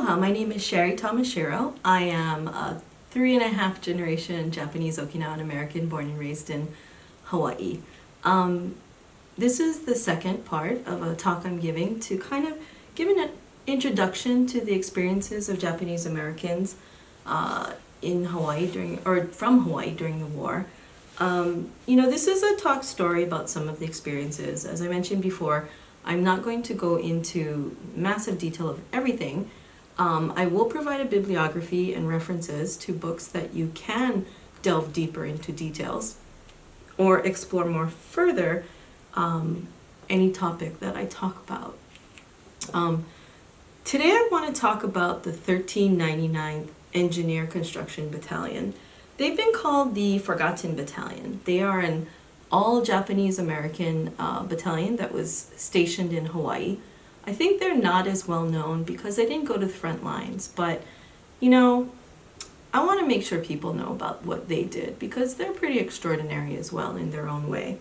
Aloha, my name is Shari Tamashiro. I am a 3.5 generation Japanese Okinawan American born and raised in Hawaii. This is the second part of a talk I'm giving to kind of give an introduction to the experiences of Japanese Americans in Hawaii from Hawaii during the war. This is a talk story about some of the experiences. As I mentioned before, I'm not going to go into massive detail of everything. I will provide a bibliography and references to books that you can delve deeper into details or explore more further any topic that I talk about. Today I want to talk about the 1399th Engineer Construction Battalion. They've been called the Forgotten Battalion. They are an all-Japanese American battalion that was stationed in Hawaii. I think they're not as well known because they didn't go to the front lines, but I want to make sure people know about what they did because they're pretty extraordinary as well in their own way.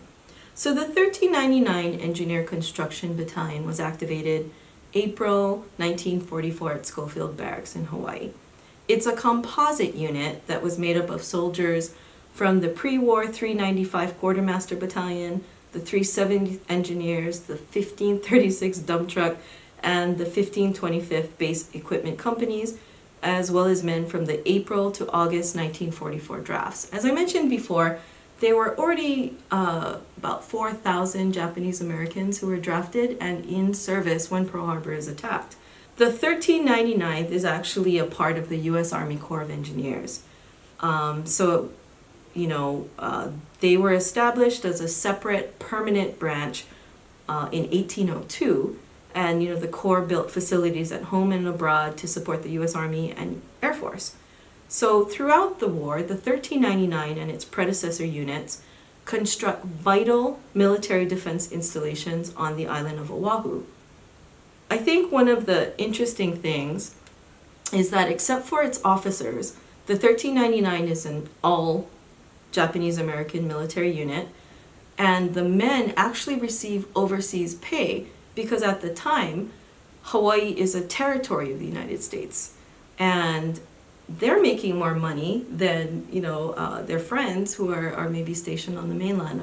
So the 1399 Engineer Construction Battalion was activated April 1944 at Schofield Barracks in Hawaii. It's a composite unit that was made up of soldiers from the pre-war 395 Quartermaster Battalion, the 370th Engineers, the 1536 Dump Truck, and the 1525th Base Equipment Companies, as well as men from the April to August 1944 drafts. As I mentioned before, there were already about 4,000 Japanese Americans who were drafted and in service when Pearl Harbor is attacked. The 1399th is actually a part of the U.S. Army Corps of Engineers. They were established as a separate permanent branch in 1802, and the Corps built facilities at home and abroad to support the U.S. Army and Air Force. So throughout the war, the 1399 and its predecessor units construct vital military defense installations on the island of Oahu. I think one of the interesting things is that except for its officers, the 1399 is an all Japanese American military unit, and the men actually receive overseas pay because at the time Hawaii is a territory of the United States, and they're making more money than their friends who are maybe stationed on the mainland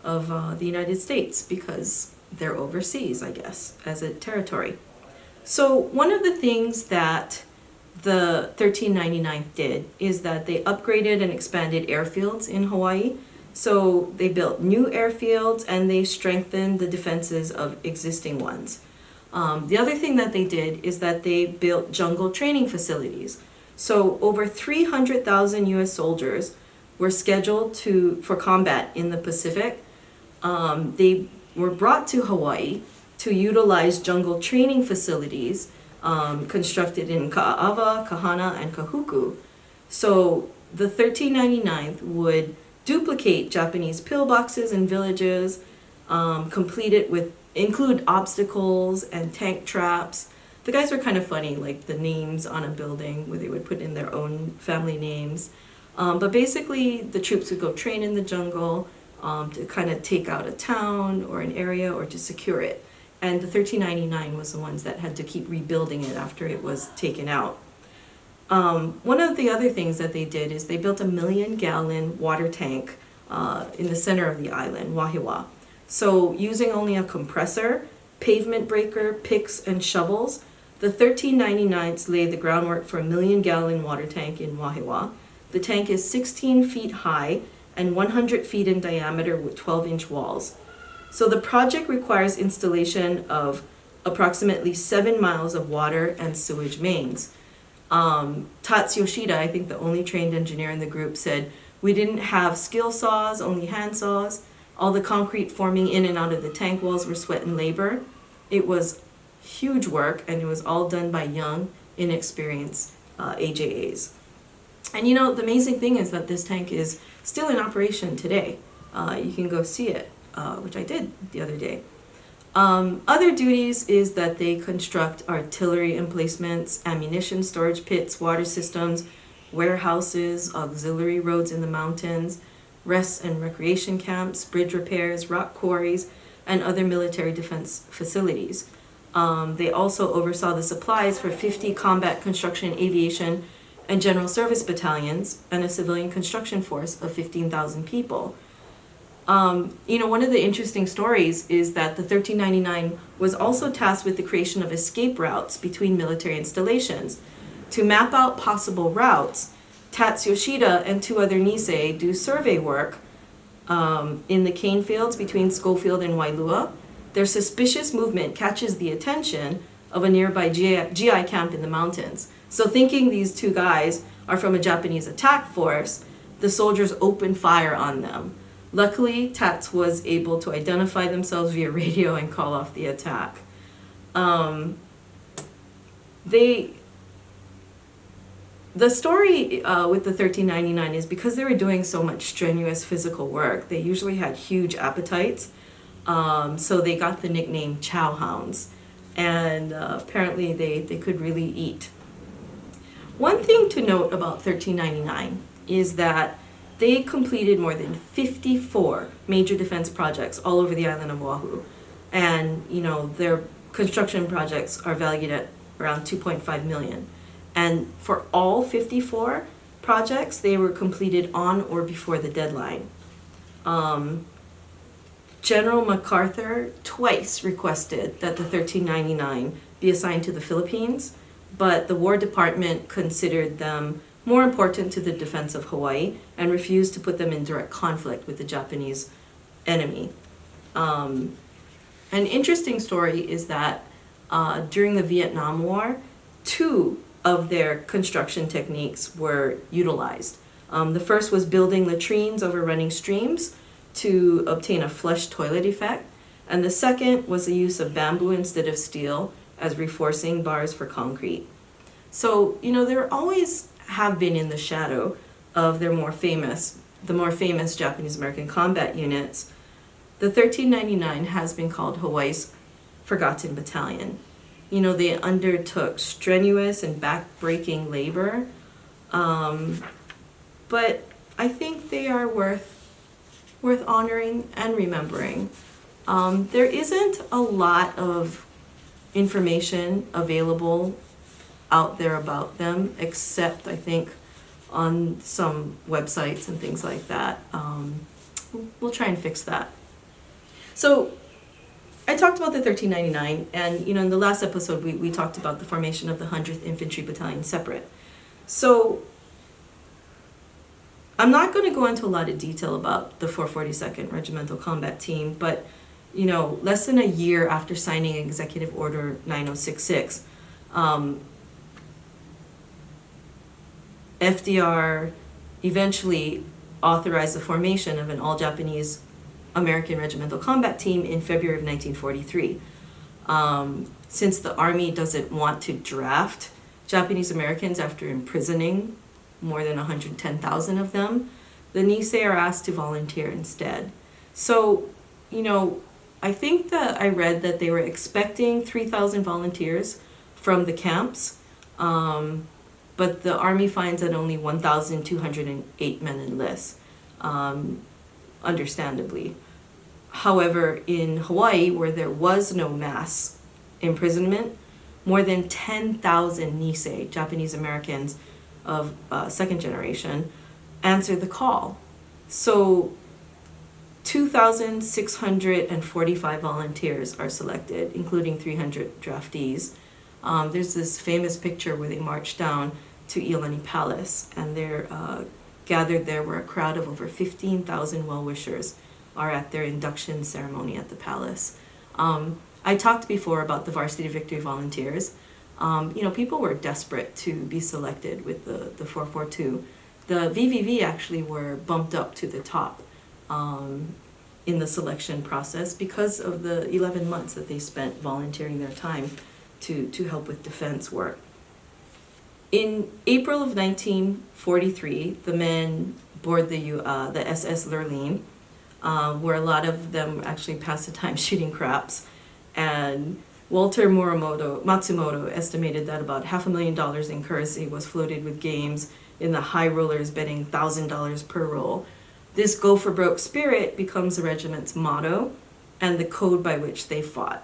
of the United States because they're overseas, I guess, as a territory. So one of the things that the 1399th did is that they upgraded and expanded airfields in Hawaii. So they built new airfields and they strengthened the defenses of existing ones. The other thing that they did is that they built jungle training facilities. So over 300,000 U.S. soldiers were scheduled for combat in the Pacific. They were brought to Hawaii to utilize jungle training facilities constructed in Ka'ava, Kahana, and Kahuku. So the 1399th would duplicate Japanese pillboxes in villages, include obstacles and tank traps. The guys were kind of funny, like the names on a building where they would put in their own family names. But basically, the troops would go train in the jungle to kind of take out a town or an area or to secure it. And the 1399 was the ones that had to keep rebuilding it after it was taken out. One of the other things that they did is they built a 1 million-gallon water tank in the center of the island, Wahiwa. So using only a compressor, pavement breaker, picks, and shovels, the 1399s laid the groundwork for a 1 million-gallon water tank in Wahiwa. The tank is 16 feet high and 100 feet in diameter with 12-inch walls. So the project requires installation of approximately 7 miles of water and sewage mains. Tatsu Yoshida, I think the only trained engineer in the group, said, "We didn't have skill saws, only hand saws. All the concrete forming in and out of the tank walls were sweat and labor. It was huge work, and it was all done by young, inexperienced AJAs." And the amazing thing is that this tank is still in operation today. You can go see it, which I did the other day. Other duties is that they construct artillery emplacements, ammunition storage pits, water systems, warehouses, auxiliary roads in the mountains, rest and recreation camps, bridge repairs, rock quarries, and other military defense facilities. They also oversaw the supplies for 50 combat construction, aviation, and general service battalions, and a civilian construction force of 15,000 people. One of the interesting stories is that the 1399 was also tasked with the creation of escape routes between military installations. To map out possible routes, Tatsuyoshida and 2 other Nisei do survey work in the cane fields between Schofield and Wailua. Their suspicious movement catches the attention of a nearby GI camp in the mountains. So thinking these 2 guys are from a Japanese attack force, the soldiers open fire on them. Luckily, Tats was able to identify themselves via radio and call off the attack. The story with the 1399 is because they were doing so much strenuous physical work, they usually had huge appetites, so they got the nickname chow, hounds, and apparently they could really eat. One thing to note about 1399 is that they completed more than 54 major defense projects all over the island of Oahu, and their construction projects are valued at around 2.5 million. And for all 54 projects, they were completed on or before the deadline. General MacArthur twice requested that the 1399 be assigned to the Philippines, but the War Department considered them more important to the defense of Hawaii and refused to put them in direct conflict with the Japanese enemy. An interesting story is that during the Vietnam War, 2 of their construction techniques were utilized. The first was building latrines over running streams to obtain a flush toilet effect, and the second was the use of bamboo instead of steel as reinforcing bars for concrete. So, there always have been in the shadow of the more famous Japanese American combat units. The 1399 has been called Hawaii's Forgotten Battalion. They undertook strenuous and back-breaking labor, but I think they are worth honoring and remembering. There isn't a lot of information available out there about them, except I think on some websites and things like that. We'll try and fix that. So I talked about the 1399, and in the last episode we talked about the formation of the 100th Infantry Battalion separate. So I'm not going to go into a lot of detail about the 442nd Regimental Combat Team, but less than a year after signing Executive Order 9066, FDR eventually authorized the formation of an all-Japanese American Regimental Combat Team in February of 1943. Since the Army doesn't want to draft Japanese Americans after imprisoning more than 110,000 of them, the Nisei are asked to volunteer instead. So, I think that I read that they were expecting 3,000 volunteers from the camps, but the Army finds that only 1,208 men enlist, understandably. However, in Hawaii, where there was no mass imprisonment, more than 10,000 Nisei, Japanese Americans of second generation, answered the call. So 2,645 volunteers are selected, including 300 draftees. There's this famous picture where they march down to Iolani Palace, and they're gathered there where a crowd of over 15,000 well-wishers are at their induction ceremony at the palace. I talked before about the Varsity Victory Volunteers. People were desperate to be selected with the 442. The VVV actually were bumped up to the top in the selection process because of the 11 months that they spent volunteering their time to help with defense work. In April of 1943, the men board the SS Lurleen, where a lot of them actually passed the time shooting craps, and Walter Matsumoto estimated that about $500,000 in currency was floated with games in the high rollers betting $1,000 per roll. This go for broke spirit becomes the regiment's motto and the code by which they fought.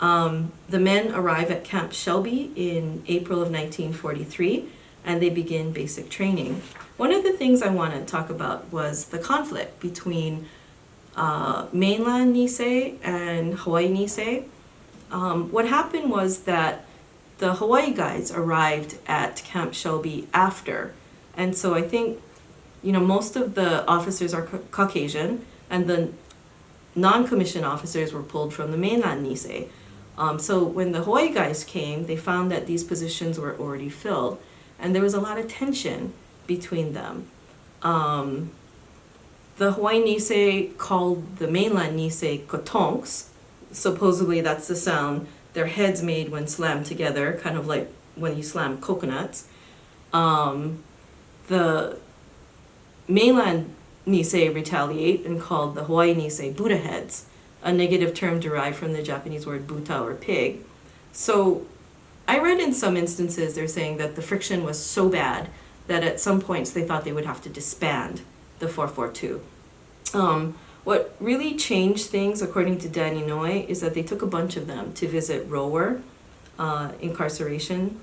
The men arrive at Camp Shelby in April of 1943, and they begin basic training. One of the things I want to talk about was the conflict between mainland Nisei and Hawaii Nisei. What happened was that the Hawaii guys arrived at Camp Shelby after, and so I think, most of the officers are Caucasian, and the non-commissioned officers were pulled from the mainland Nisei. So when the Hawaii guys came, they found that these positions were already filled, and there was a lot of tension between them. The Hawaii Nisei called the mainland Nisei kotonks. Supposedly that's the sound their heads made when slammed together, kind of like when you slam coconuts. The mainland Nisei retaliate and called the Hawaii Nisei Buddha heads, a negative term derived from the Japanese word buta or pig. So I read in some instances they're saying that the friction was so bad that at some points they thought they would have to disband the 442. What really changed things, according to Dan Inouye, is that they took a bunch of them to visit Rower incarceration,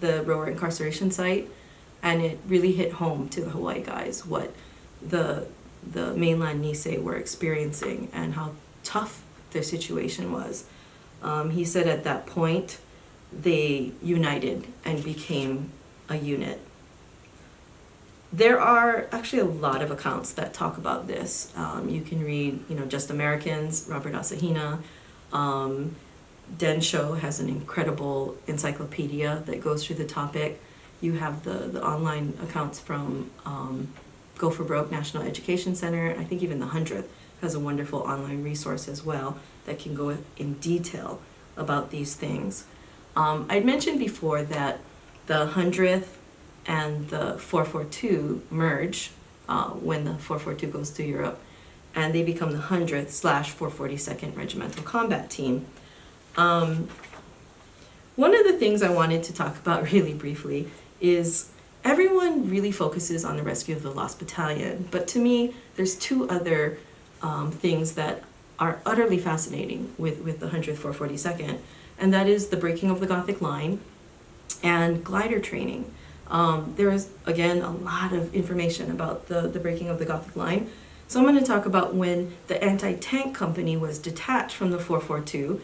the Rower incarceration site, and it really hit home to the Hawaii guys what the mainland Nisei were experiencing and how tough their situation was. He said at that point they united and became a unit. There are actually a lot of accounts that talk about this. You can read, Just Americans, Robert Asahina. Densho has an incredible encyclopedia that goes through the topic. You have the online accounts from Go for Broke National Education Center. I think even the 100th has a wonderful online resource as well that can go in detail about these things. I'd mentioned before that the 100th and the 442 merge when the 442 goes to Europe, and they become the 100th/442nd Regimental Combat Team. One of the things I wanted to talk about really briefly is everyone really focuses on the rescue of the lost battalion, but to me, there's two other things that are utterly fascinating with the 100th 442nd, and that is the breaking of the Gothic line and glider training. There is, again, a lot of information about the breaking of the Gothic line. So I'm going to talk about when the anti-tank company was detached from the 442,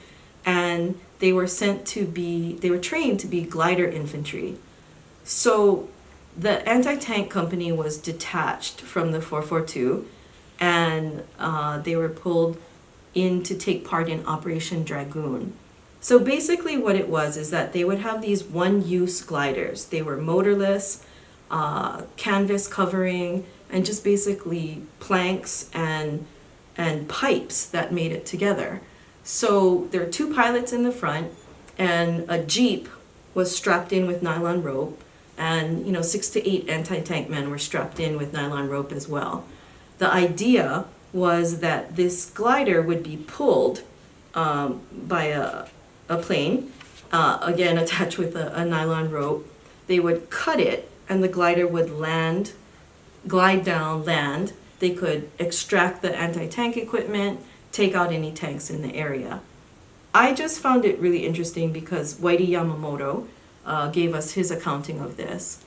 and they were trained to be glider infantry. So the anti-tank company was detached from the 442, and they were pulled in to take part in Operation Dragoon. So basically what it was is that they would have these one-use gliders. They were motorless, canvas covering, and just basically planks and pipes that made it together. So there are two pilots in the front, and a jeep was strapped in with nylon rope, and 6 to 8 anti-tank men were strapped in with nylon rope as well. The idea was that this glider would be pulled by a plane, again attached with a nylon rope. They would cut it, and the glider would glide down, land. They could extract the anti-tank equipment, take out any tanks in the area. I just found it really interesting because Whitey Yamamoto gave us his accounting of this.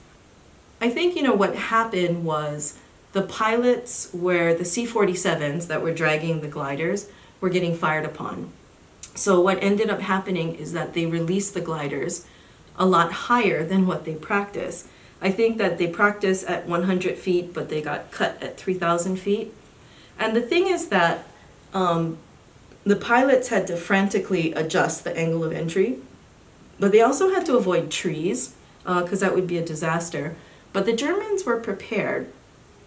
I think, what happened was the pilots were the C-47s that were dragging the gliders were getting fired upon. So what ended up happening is that they released the gliders a lot higher than what they practiced. I think that they practiced at 100 feet, but they got cut at 3,000 feet. And the thing is that the pilots had to frantically adjust the angle of entry, but they also had to avoid trees because that would be a disaster. But the Germans were prepared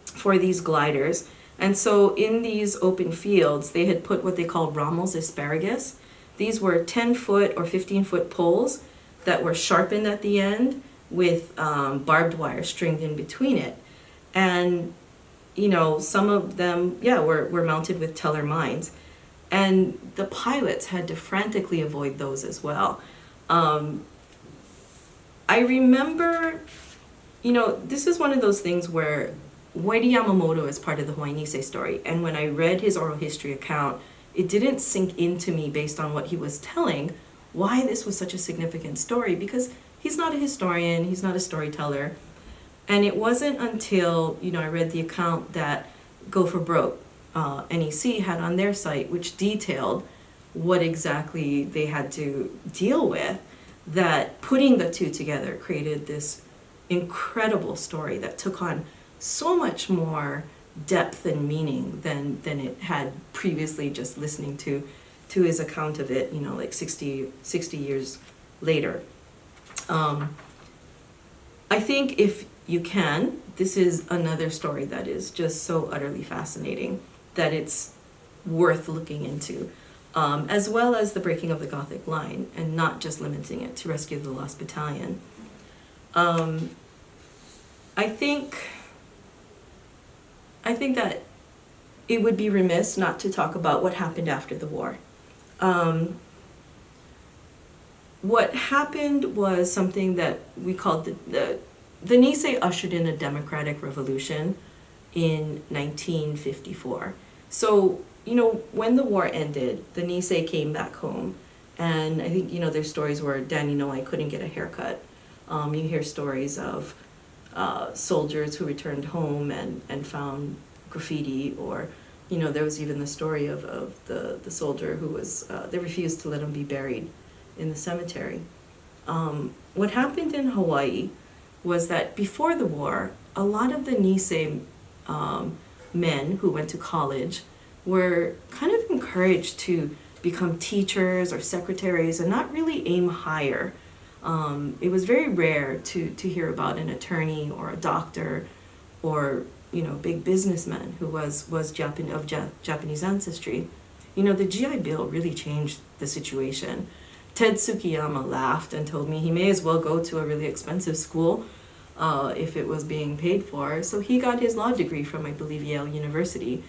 for these gliders. And so in these open fields, they had put what they called Rommel's asparagus. These were 10-foot or 15-foot poles that were sharpened at the end with barbed wire stringed in between it. And, some of them, were mounted with Teller mines. And the pilots had to frantically avoid those as well. I remember, this is one of those things where Whitey Yamamoto is part of the Hawaii Nisei story. And when I read his oral history account, it didn't sink into me based on what he was telling why this was such a significant story, because he's not a historian, he's not a storyteller. And it wasn't until, I read the account that Go for Broke, NEC, had on their site, which detailed what exactly they had to deal with, that putting the two together created this incredible story that took on so much more depth and meaning than it had previously, just listening to his account of it, like 60 years later. I think if you can, this is another story that is just so utterly fascinating that it's worth looking into, as well as the breaking of the Gothic line, and not just limiting it to Rescue of the Lost Battalion. I think that it would be remiss not to talk about what happened after the war. What happened was something that we called the Nisei ushered in a democratic revolution in 1954. So, when the war ended, the Nisei came back home, and I think, there's stories where Danny Noi couldn't get a haircut. You hear stories of soldiers who returned home and found graffiti, or, there was even the story of the soldier who was, they refused to let him be buried in the cemetery. What happened in Hawaii was that before the war, a lot of the Nisei men who went to college were kind of encouraged to become teachers or secretaries and not really aim higher. It was very rare to hear about an attorney or a doctor or big businessman who was of Japanese ancestry. The GI Bill really changed the situation. Ted Tsukiyama laughed and told me he may as well go to a really expensive school if it was being paid for. So he got his law degree from, I believe, Yale University.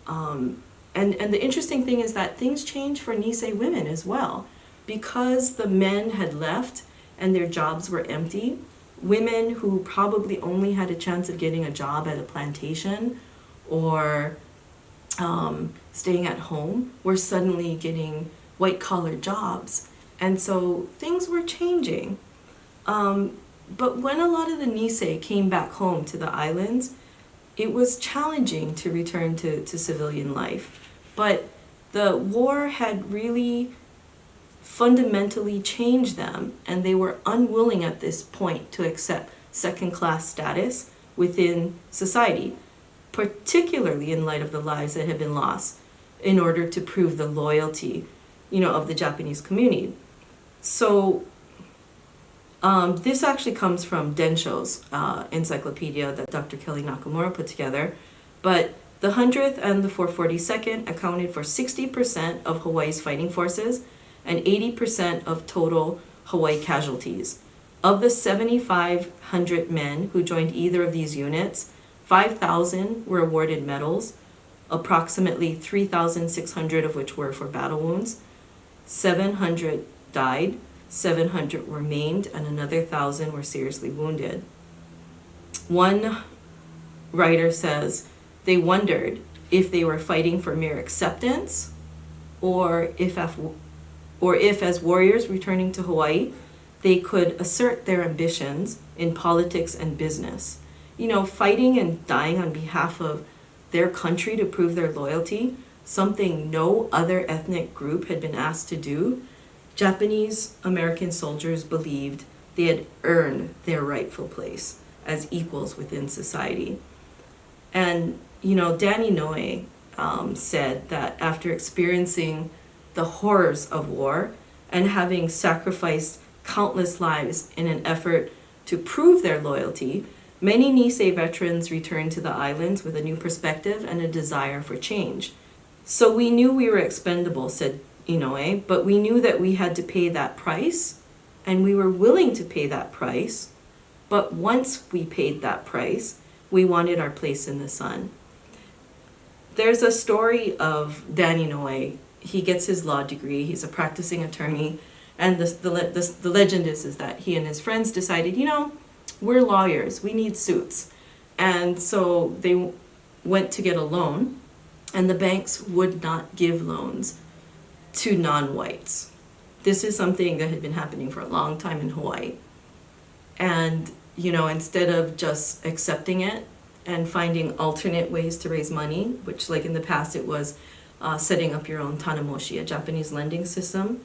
And the interesting thing is that things changed for Nisei women as well. Because the men had left and their jobs were empty, women who probably only had a chance of getting a job at a plantation or staying at home were suddenly getting white-collar jobs. And so things were changing. But when a lot of the Nisei came back home to the islands, it was challenging to return to civilian life. But the war had really fundamentally changed them, and they were unwilling at this point to accept second-class status within society, particularly in light of the lives that had been lost, in order to prove the loyalty, of the Japanese community. So this actually comes from Densho's encyclopedia that Dr. Kelly Nakamura put together, but the 100th and the 442nd accounted for 60% of Hawaii's fighting forces and 80% of total Hawaii casualties. Of the 7,500 men who joined either of these units, 5,000 were awarded medals, approximately 3,600 of which were for battle wounds. 700 died, 700 were maimed, and another 1,000 were seriously wounded. One writer says they wondered if they were fighting for mere acceptance, or if as warriors returning to Hawaii, they could assert their ambitions in politics and business. Fighting and dying on behalf of their country to prove their loyalty, something no other ethnic group had been asked to do. Japanese American soldiers believed they had earned their rightful place as equals within society. And, Danny Noi said that after experiencing the horrors of war and having sacrificed countless lives in an effort to prove their loyalty, many Nisei veterans returned to the islands with a new perspective and a desire for change. So we knew we were expendable, said Inoue, but we knew that we had to pay that price, and we were willing to pay that price. But once we paid that price, we wanted our place in the sun. There's a story of Danny Inoue. He gets his law degree, he's a practicing attorney, and the legend is that he and his friends decided, we're lawyers, we need suits. And so they went to get a loan and the banks would not give loans to non-whites. This is something that had been happening for a long time in Hawaii. And, instead of just accepting it and finding alternate ways to raise money, which like in the past it was setting up your own tanamoshi, a Japanese lending system,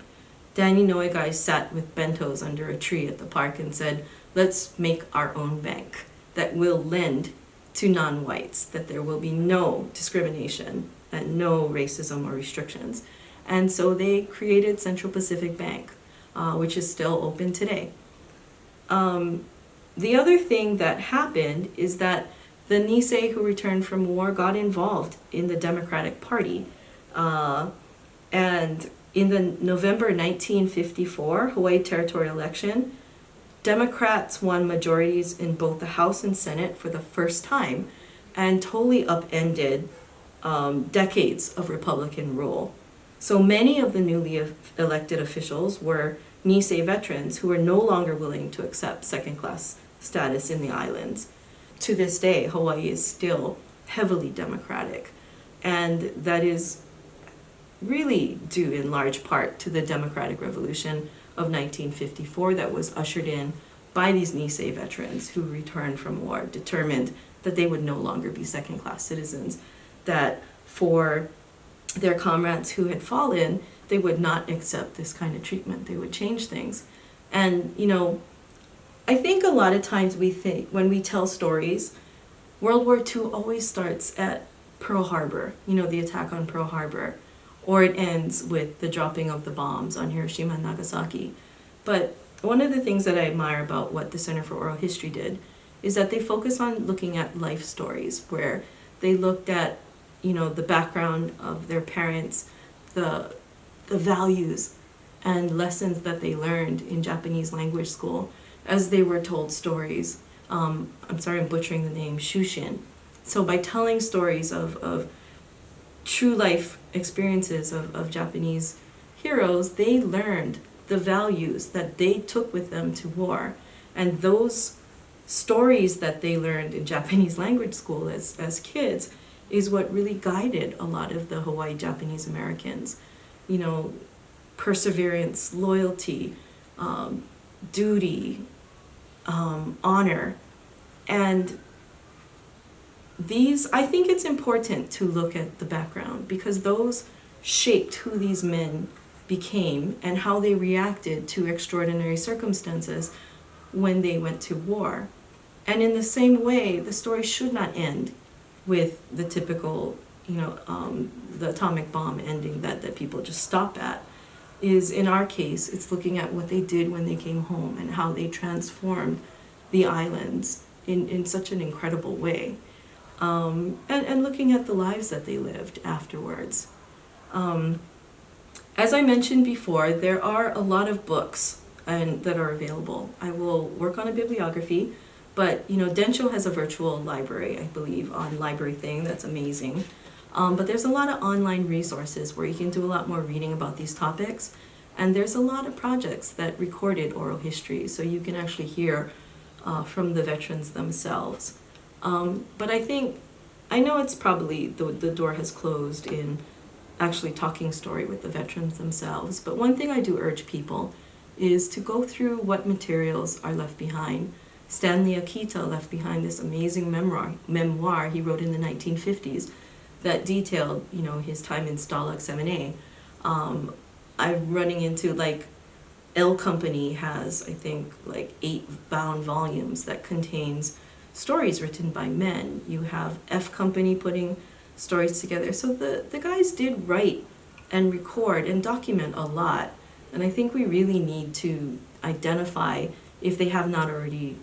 Danny Noegai sat with bentos under a tree at the park and said, let's make our own bank that will lend to non-whites, that there will be no discrimination and no racism or restrictions. And so they created Central Pacific Bank, which is still open today. The other thing that happened is that the Nisei who returned from war got involved in the Democratic Party. And in the November 1954 Hawaii territorial election, Democrats won majorities in both the House and Senate for the first time and totally upended decades of Republican rule. So many of the newly elected officials were Nisei veterans who were no longer willing to accept second-class status in the islands. To this day, Hawaii is still heavily Democratic, and that is really due in large part to the Democratic Revolution of 1954 that was ushered in by these Nisei veterans who returned from war, determined that they would no longer be second-class citizens, that for their comrades who had fallen, they would not accept this kind of treatment. They would change things. And, I think a lot of times we think, when we tell stories, World War II always starts at Pearl Harbor, the attack on Pearl Harbor, or it ends with the dropping of the bombs on Hiroshima and Nagasaki. But one of the things that I admire about what the Center for Oral History did is that they focus on looking at life stories, where they looked at, the background of their parents, the values and lessons that they learned in Japanese language school as they were told stories. I'm sorry, I'm butchering the name, Shushin. So by telling stories of true life experiences of Japanese heroes, they learned the values that they took with them to war. And those stories that they learned in Japanese language school as kids is what really guided a lot of the Hawaii Japanese Americans. Perseverance, loyalty, duty, honor. And I think it's important to look at the background, because those shaped who these men became and how they reacted to extraordinary circumstances when they went to war. And in the same way, the story should not end with the typical, the atomic bomb ending that people just stop at. Is in our case, it's looking at what they did when they came home and how they transformed the islands in such an incredible way. And looking at the lives that they lived afterwards. As I mentioned before, there are a lot of books that are available. I will work on a bibliography, but Densho has a virtual library, I believe, on Library Thing. That's amazing. But there's a lot of online resources where you can do a lot more reading about these topics. And there's a lot of projects that recorded oral history, so you can actually hear from the veterans themselves. But I know it's probably, the door has closed in actually talking story with the veterans themselves. But one thing I do urge people is to go through what materials are left behind. Stanley Akita left behind this amazing memoir he wrote in the 1950s that detailed, his time in Stalag 7A. I'm running into, L Company has, I think, 8 bound volumes that contains stories written by men. You have F Company putting stories together. So the guys did write and record and document a lot. And I think we really need to identify, if they have not already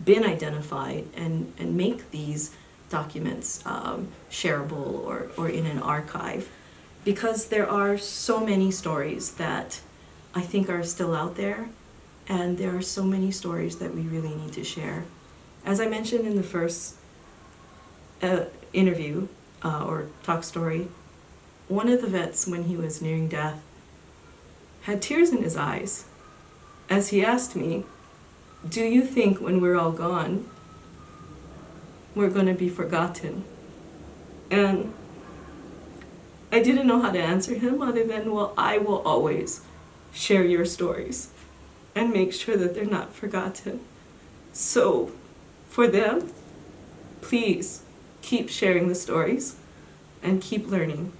been identified, and make these documents shareable or in an archive, because there are so many stories that I think are still out there, and there are so many stories that we really need to share. As I mentioned in the first interview or talk story, one of the vets, when he was nearing death, had tears in his eyes as he asked me, "Do you think when we're all gone, we're going to be forgotten?" And I didn't know how to answer him other than, well, I will always share your stories and make sure that they're not forgotten. So for them, please keep sharing the stories and keep learning.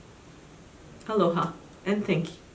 Aloha and thank you.